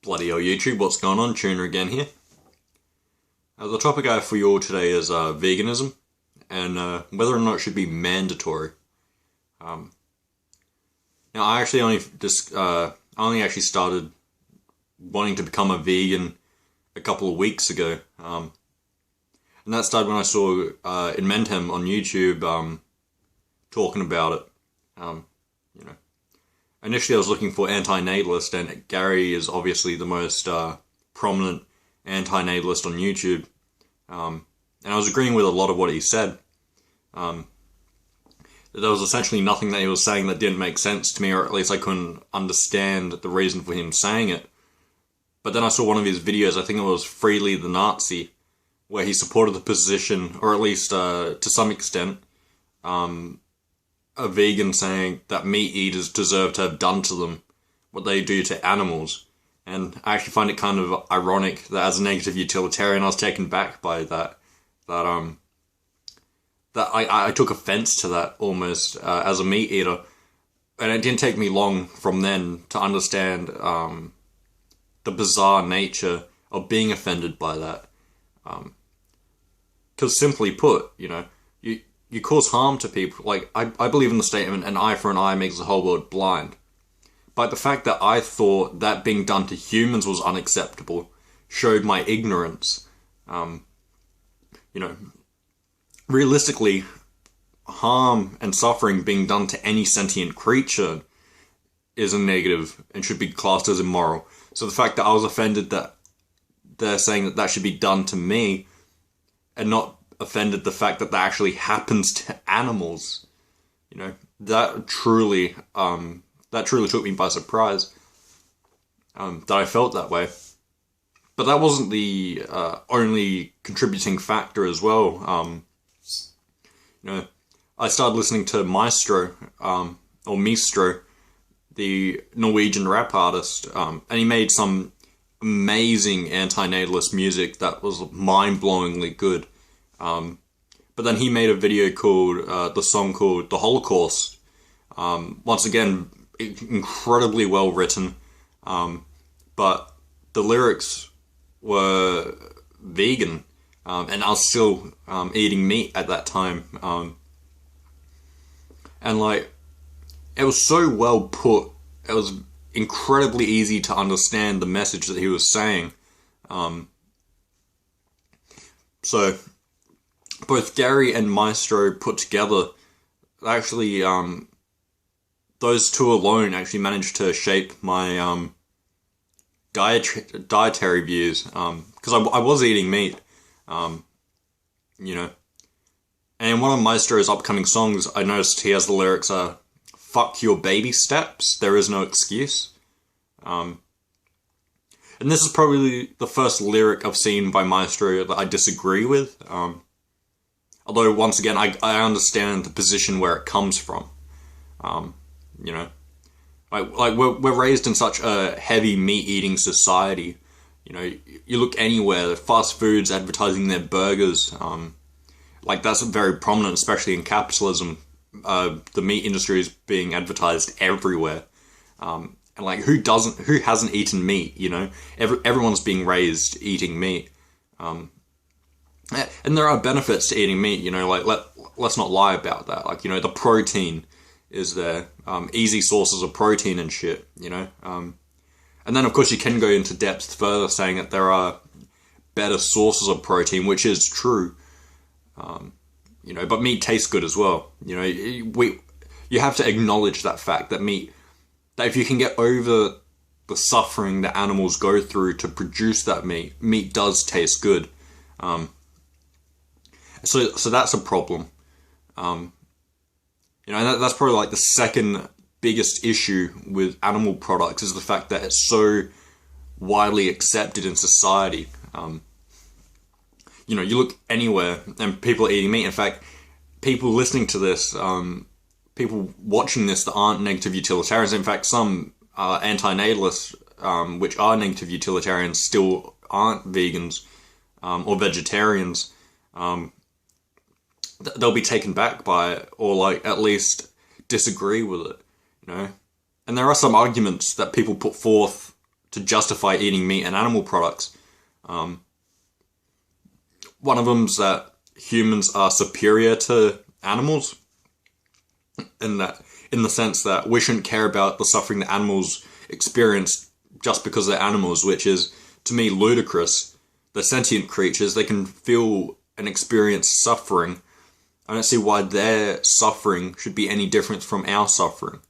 Bloody hell YouTube, what's going on? Tuner again here. The topic I have for you all today is veganism and whether or not it should be mandatory. Now I actually only actually started wanting to become a vegan a couple of weeks ago. And that started when I saw Inmentem on YouTube talking about it. Initially I was looking for anti-natalist, and Gary is obviously the most prominent anti-natalist on YouTube. And I was agreeing with a lot of what he said. There was essentially nothing that he was saying that didn't make sense to me, or at least I couldn't understand the reason for him saying it. But then I saw one of his videos, I think it was Freely the Nazi, where he supported the position, or at least to some extent, a vegan saying that meat eaters deserve to have done to them what they do to animals. And I actually find it kind of ironic that as a negative utilitarian I was taken back by that I took offense to that almost as a meat eater. And it didn't take me long from then to understand the bizarre nature of being offended by that. Because simply put, you cause harm to people. Like, I believe in the statement, an eye for an eye makes the whole world blind. But the fact that I thought that being done to humans was unacceptable showed my ignorance. Realistically, harm and suffering being done to any sentient creature is a negative and should be classed as immoral. So the fact that I was offended that they're saying that that should be done to me, and not offended the fact that that actually happens to animals, that truly took me by surprise, that I felt that way. But that wasn't the only contributing factor as well. I started listening to Maestro, or Mistro, the Norwegian rap artist, and he made some amazing anti-natalist music that was mind-blowingly good. But then he made a video called, the song called The Holocaust. Once again, incredibly well written, but the lyrics were vegan, and I was still eating meat at that time. And it was so well put, it was incredibly easy to understand the message that he was saying. So both Gary and Maestro put together, actually, those two alone actually managed to shape my dietary views, because I was eating meat, and in one of Maestro's upcoming songs, I noticed he has the lyrics, "Fuck your baby steps, there is no excuse." And this is probably the first lyric I've seen by Maestro that I disagree with. Although, once again, I understand the position where it comes from. We're raised in such a heavy meat-eating society. You look anywhere, fast foods advertising their burgers. That's very prominent, especially in capitalism. The meat industry is being advertised everywhere. And who hasn't eaten meat, Everyone's being raised eating meat. And there are benefits to eating meat, let's not lie about that. The protein is there, easy sources of protein and shit, And then, of course, you can go into depth further saying that there are better sources of protein, which is true. But meat tastes good as well. You have to acknowledge that fact that that if you can get over the suffering that animals go through to produce that meat does taste good. So that's a problem. And that's probably the second biggest issue with animal products, is the fact that it's so widely accepted in society. You look anywhere and people are eating meat. In fact, people listening to this, people watching this that aren't negative utilitarians, in fact, some anti-natalists, which are negative utilitarians, still aren't vegans or vegetarians. They'll be taken back by it, or at least disagree with it, And there are some arguments that people put forth to justify eating meat and animal products. One of them's that humans are superior to animals, in the sense that we shouldn't care about the suffering that animals experience just because they're animals, which is, to me, ludicrous. They're sentient creatures. They can feel and experience suffering. I don't see why their suffering should be any different from our suffering.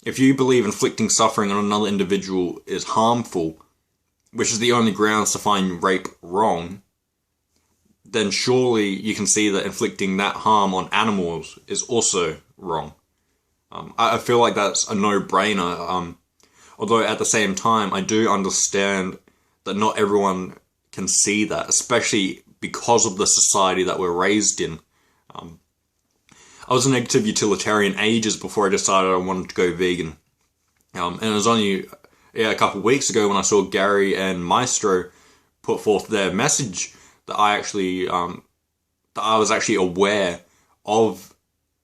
If you believe inflicting suffering on another individual is harmful, which is the only grounds to find rape wrong, then surely you can see that inflicting that harm on animals is also wrong. I feel like that's a no-brainer. Although at the same time, I do understand that not everyone can see that, especially because of the society that we're raised in. I was a negative utilitarian ages before I decided I wanted to go vegan. And it was only a couple of weeks ago when I saw Gary and Maestro put forth their message that I was actually aware of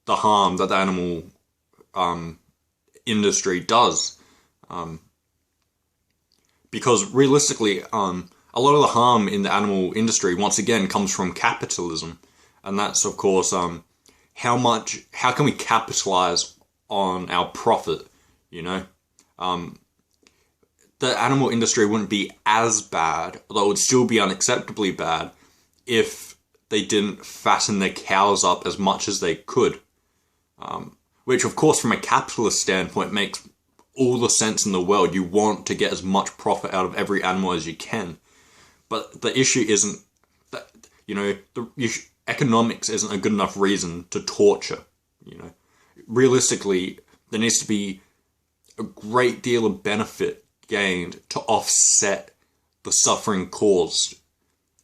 the harm that the animal industry does. Because realistically, a lot of the harm in the animal industry, once again, comes from capitalism. And that's, of course, how can we capitalize on our profit, you know? The animal industry wouldn't be as bad, although it would still be unacceptably bad, if they didn't fatten their cows up as much as they could. Which, of course, from a capitalist standpoint, makes all the sense in the world. You want to get as much profit out of every animal as you can. But the issue isn't that, you know, economics isn't a good enough reason to torture, you know. Realistically, there needs to be a great deal of benefit gained to offset the suffering caused.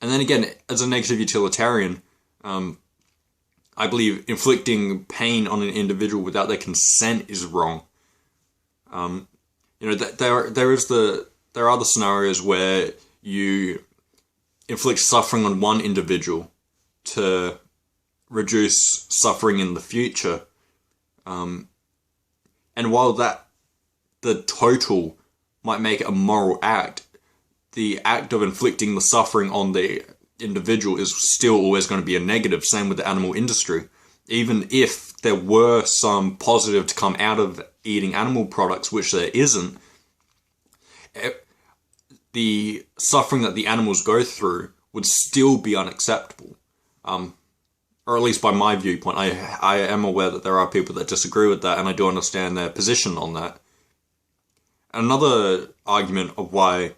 And then again, as a negative utilitarian, I believe inflicting pain on an individual without their consent is wrong. You know, there are the scenarios where you inflict suffering on one individual to reduce suffering in the future. And while the total might make it a moral act, the act of inflicting the suffering on the individual is still always going to be a negative. Same with the animal industry. Even if there were some positive to come out of eating animal products, which there isn't, the suffering that the animals go through would still be unacceptable. Or at least by my viewpoint. I am aware that there are people that disagree with that, and I do understand their position on that. Another argument of why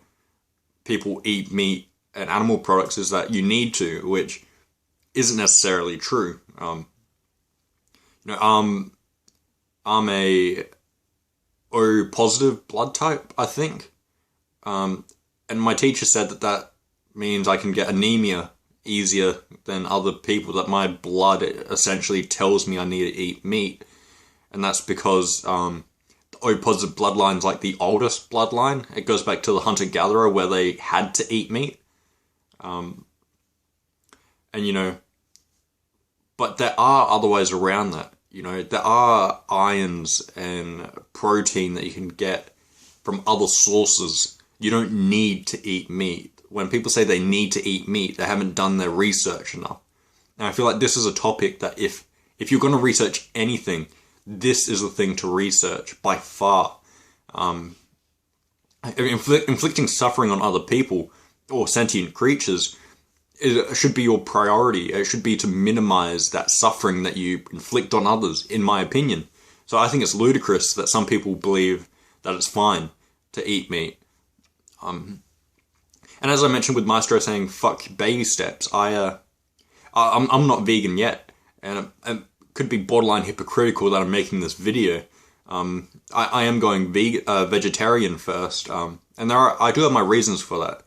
people eat meat and animal products is that you need to, which isn't necessarily true. You know, I'm a O positive blood type, I think. And my teacher said that means I can get anemia easier than other people, that my blood essentially tells me I need to eat meat. And that's because the O positive bloodline is like the oldest bloodline. It goes back to the hunter-gatherer where they had to eat meat. And you know, but there are other ways around that. You know, there are ions and protein that you can get from other sources. You don't need to eat meat. When people say they need to eat meat, they haven't done their research enough. And I feel like this is a topic that if you're going to research anything, this is the thing to research by far. Inflicting suffering on other people or sentient creatures, it should be your priority. It should be to minimize that suffering that you inflict on others, in my opinion. So I think it's ludicrous that some people believe that it's fine to eat meat. And as I mentioned with Maestro saying, fuck baby steps, I'm not vegan yet. And it could be borderline hypocritical that I'm making this video. I am going vegetarian first. And I do have my reasons for that.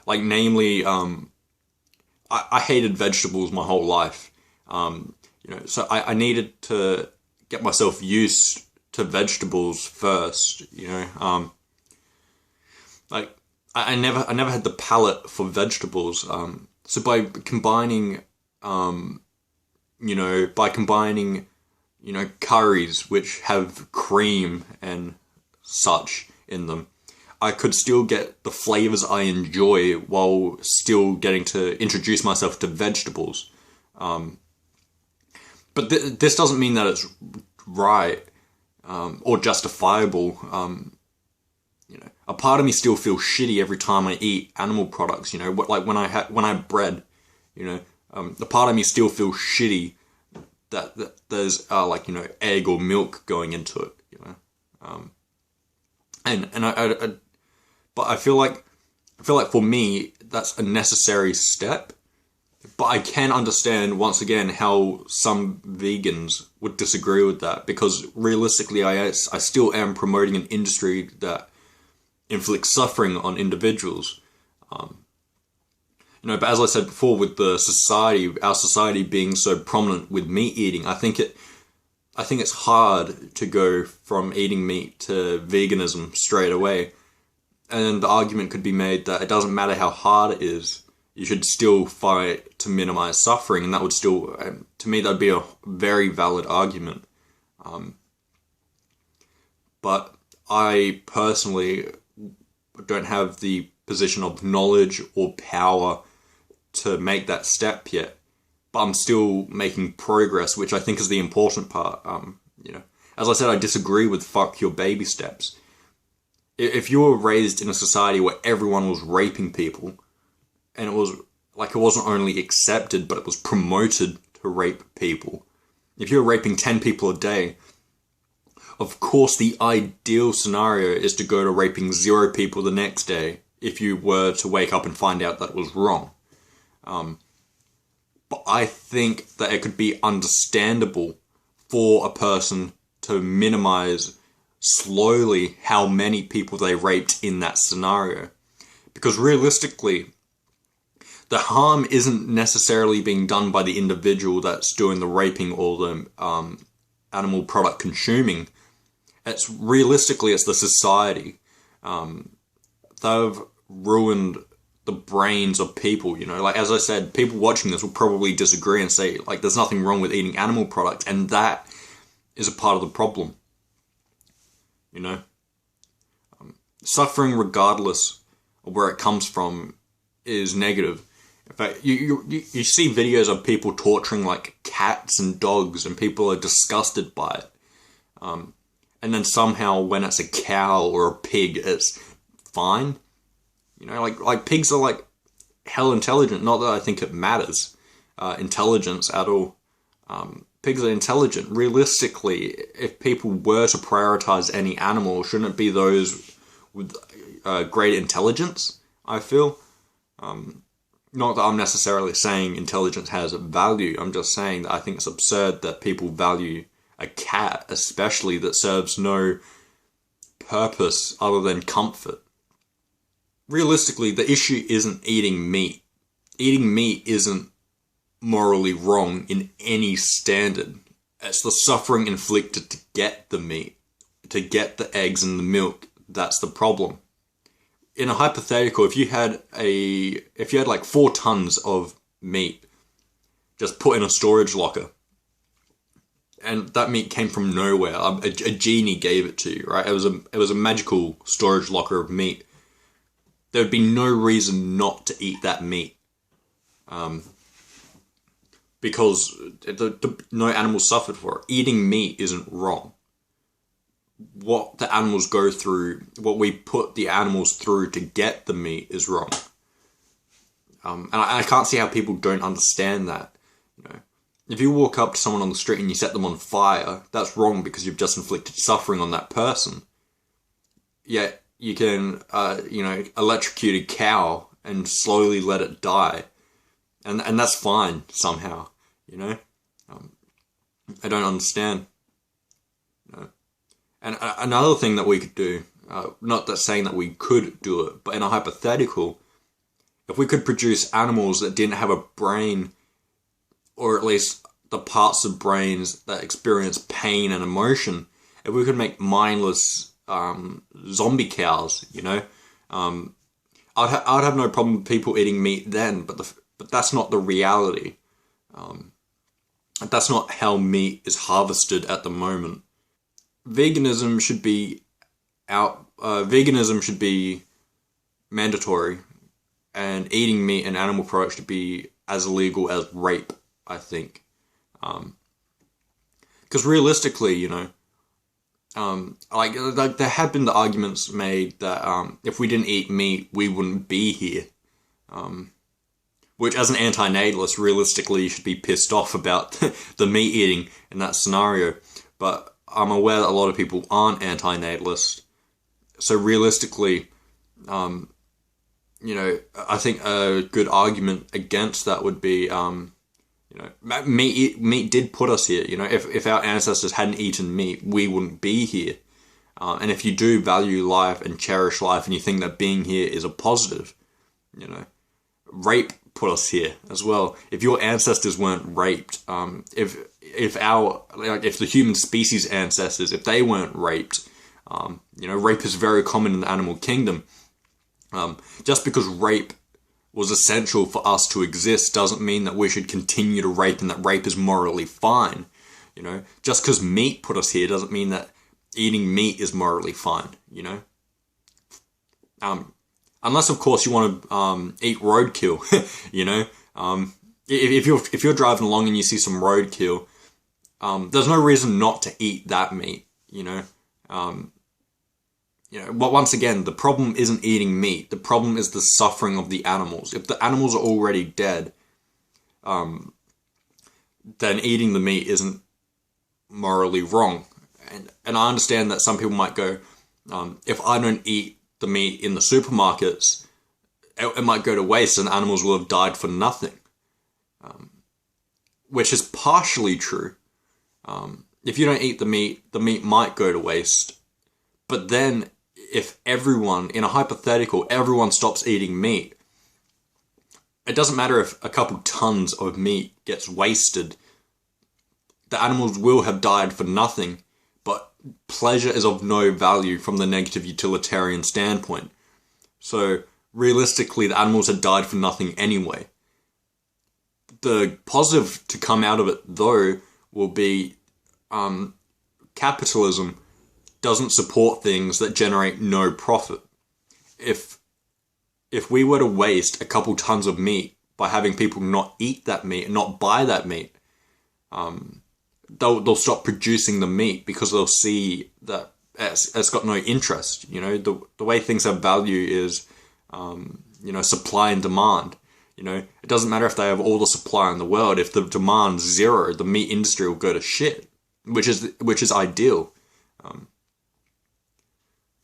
Like, namely, I hated vegetables my whole life. You know, so I needed to get myself used to vegetables first, you know. Like, I never had the palate for vegetables. So by combining, curries which have cream and such in them, I could still get the flavors I enjoy while still getting to introduce myself to vegetables. But this doesn't mean that it's right or justifiable. A part of me still feels shitty every time I eat animal products. Like when I have bread, the part of me still feels shitty that there's egg or milk going into it. But I feel like for me that's a necessary step. But I can understand once again how some vegans would disagree with that, because realistically, I still am promoting an industry that inflicts suffering on individuals. But as I said before, with our society being so prominent with meat eating, I think it's hard to go from eating meat to veganism straight away. And the argument could be made that it doesn't matter how hard it is, you should still fight to minimize suffering, and that would still, to me, that'd be a very valid argument. But I personally don't have the position of knowledge or power to make that step yet. But I'm still making progress, which I think is the important part. As I said, I disagree with fuck your baby steps. If you were raised in a society where everyone was raping people, and it wasn't only accepted, but it was promoted to rape people. If you're raping 10 people a day, of course the ideal scenario is to go to raping 0 people the next day if you were to wake up and find out that it was wrong. But I think that it could be understandable for a person to minimize slowly how many people they raped in that scenario. Because realistically, the harm isn't necessarily being done by the individual that's doing the raping or the animal product consuming. It's the society. They've ruined the brains of people, Like, as I said, people watching this will probably disagree and say, like, there's nothing wrong with eating animal products, and that is a part of the problem. Suffering, regardless of where it comes from, is negative. In fact, you see videos of people torturing like cats and dogs, and people are disgusted by it. And then somehow when it's a cow or a pig, it's fine. Like pigs are like hell intelligent. Not that I think it matters, intelligence at all. Pigs are intelligent. Realistically, if people were to prioritize any animal, shouldn't it be those with great intelligence, I feel? Not that I'm necessarily saying intelligence has value. I'm just saying that I think it's absurd that people value a cat, especially, that serves no purpose other than comfort. Realistically, the issue isn't eating meat. Eating meat isn't morally wrong in any standard. It's the suffering inflicted to get the meat, to get the eggs and the milk. That's the problem. In a hypothetical, if you had like 4 tons of meat just put in a storage locker, and that meat came from nowhere, a genie gave it to you, right? It was a magical storage locker of meat. There would be no reason not to eat that meat, because no animal suffered for it. Eating meat isn't wrong. What the animals go through, what we put the animals through to get the meat, is wrong. And I can't see how people don't understand that. If you walk up to someone on the street and you set them on fire, that's wrong because you've just inflicted suffering on that person. Yet you can, electrocute a cow and slowly let it die, and that's fine somehow. I don't understand. And another thing that we could do, not that saying that we could do it, but in a hypothetical, if we could produce animals that didn't have a brain, or at least the parts of brains that experience pain and emotion, if we could make mindless zombie cows, I'd have no problem with people eating meat then, but that's not the reality. That's not how meat is harvested at the moment. Veganism should be out veganism should be mandatory, and eating meat and animal products should be as illegal as rape, I think. Because realistically, like there have been the arguments made that if we didn't eat meat, we wouldn't be here. Which, as an anti-natalist, realistically, you should be pissed off about the meat eating in that scenario. But I'm aware that a lot of people aren't anti-natalist. So realistically, I think a good argument against that would be, meat did put us here. If our ancestors hadn't eaten meat, we wouldn't be here. And if you do value life and cherish life, and you think that being here is a positive, rape put us here as well. If your ancestors weren't raped, if the human species ancestors, if they weren't raped, rape is very common in the animal kingdom. Just because rape was essential for us to exist doesn't mean that we should continue to rape and that rape is morally fine. Just because meat put us here doesn't mean that eating meat is morally fine. Unless, of course, you want to eat roadkill. If you're driving along and you see some roadkill, there's no reason not to eat that meat. But once again, the problem isn't eating meat. The problem is the suffering of the animals. If the animals are already dead, then eating the meat isn't morally wrong. And I understand that some people might go, if I don't eat the meat in the supermarkets, it might go to waste and animals will have died for nothing. Which is partially true. If you don't eat the meat might go to waste. But then, if everyone, in a hypothetical, everyone stops eating meat, it doesn't matter if a couple tons of meat gets wasted. The animals will have died for nothing, but pleasure is of no value from the negative utilitarian standpoint. So, realistically, the animals had died for nothing anyway. The positive to come out of it, though, will be capitalism doesn't support things that generate no profit. If we were to waste a couple tons of meat by having people not eat that meat and not buy that meat, they'll stop producing the meat because they'll see that it's got no interest. The way things have value is, supply and demand. It doesn't matter if they have all the supply in the world. If the demand's zero, the meat industry will go to shit, which is ideal.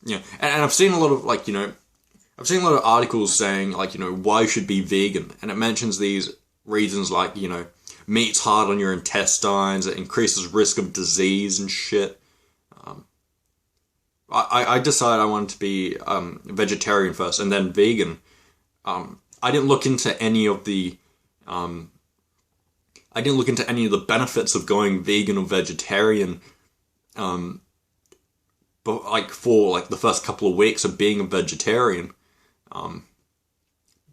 And I've seen a lot of I've seen a lot of articles saying why you should be vegan, and it mentions these reasons like meat's hard on your intestines, it increases risk of disease and shit. I decided I wanted to be vegetarian first and then vegan. I didn't look into any of the benefits of going vegan or vegetarian. But for the first couple of weeks of being a vegetarian,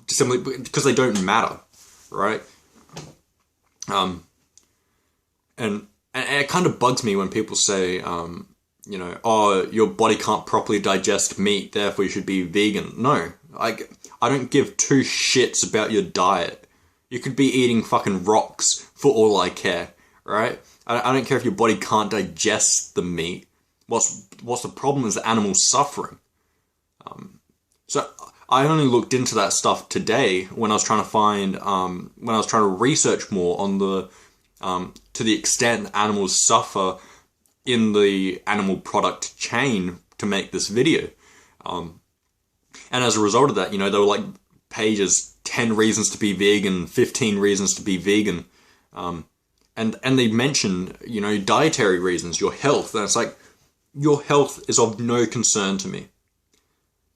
simply because they don't matter, right? And it kind of bugs me when people say, oh, your body can't properly digest meat, therefore you should be vegan. No, I don't give two shits about your diet. You could be eating fucking rocks for all I care, right? I don't care if your body can't digest the meat. What's the problem is the animal's suffering. So I only looked into that stuff today when I was trying to when I was trying to research more on to the extent animals suffer in the animal product chain to make this video. And as a result of that, there were pages, 10 reasons to be vegan, 15 reasons to be vegan. And they mention, dietary reasons, your health. And it's like, your health is of no concern to me.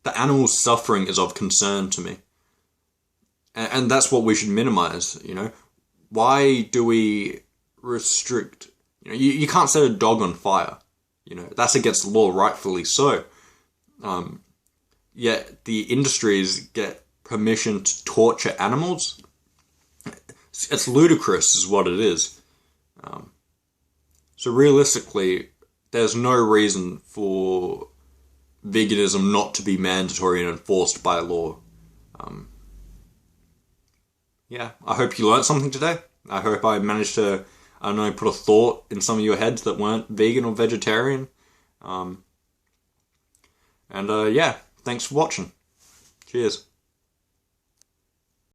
The animal's suffering is of concern to me. And that's what we should minimize, Why do we restrict? You can't set a dog on fire. That's against the law, rightfully so. Yet the industries get permission to torture animals. It's ludicrous is what it is. So realistically, there's no reason for veganism not to be mandatory and enforced by law. Yeah, I hope you learned something today. I hope I managed to, I don't know, put a thought in some of your heads that weren't vegan or vegetarian. Yeah, thanks for watching. Cheers.